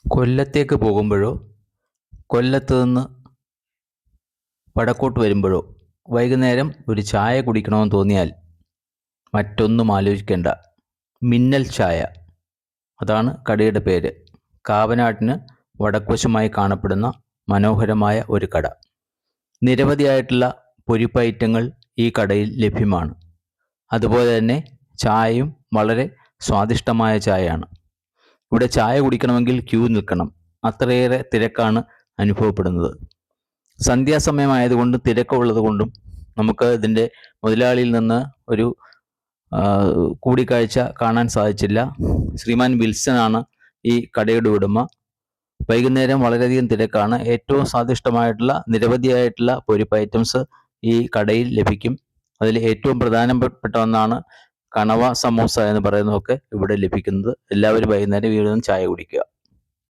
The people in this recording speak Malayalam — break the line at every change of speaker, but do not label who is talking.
കൊല്ലത്തേക്ക് പോകുമ്പോഴോ കൊല്ലത്ത് നിന്ന് വടക്കോട്ട് വരുമ്പോഴോ വൈകുന്നേരം ഒരു ചായ കുടിക്കണമെന്ന് തോന്നിയാൽ മറ്റൊന്നും ആലോചിക്കേണ്ട, മിന്നൽ ചായ. അതാണ് കടയുടെ പേര്. കാവനാടിന് വടക്കുവശമായി കാണപ്പെടുന്ന മനോഹരമായ ഒരു കട. നിരവധിയായിട്ടുള്ള പൊരിപ്പ് ഐറ്റങ്ങൾ ഈ കടയിൽ ലഭ്യമാണ്. അതുപോലെ തന്നെ ചായയും വളരെ സ്വാദിഷ്ടമായ ചായയാണ്. ഇവിടെ ചായ കുടിക്കണമെങ്കിൽ ക്യൂ നിൽക്കണം, അത്രയേറെ തിരക്കാണ് അനുഭവപ്പെടുന്നത്. സന്ധ്യാസമയമായതുകൊണ്ടും തിരക്കുള്ളത് കൊണ്ടും നമുക്ക് ഇതിൻ്റെ മുതലാളിയിൽ നിന്ന് ഒരു കൂടിക്കാഴ്ച കാണാൻ സാധിച്ചില്ല. ശ്രീമാൻ വിൽസൺ ആണ് ഈ കടയുടെ ഉടമ. വൈകുന്നേരം വളരെയധികം തിരക്കാണ്. ഏറ്റവും സ്വാദിഷ്ടമായിട്ടുള്ള നിരവധിയായിട്ടുള്ള പൊരിപ്പ് ഐറ്റംസ് ഈ കടയിൽ ലഭിക്കും. അതിൽ ഏറ്റവും പ്രധാനപ്പെട്ട ഒന്നാണ് കണവ സമൂസ എന്ന് പറയുന്നതൊക്കെ ഇവിടെ ലഭിക്കുന്നത്. എല്ലാവരും വൈകുന്നേരം വീണ്ടും ചായ കുടിക്കുക.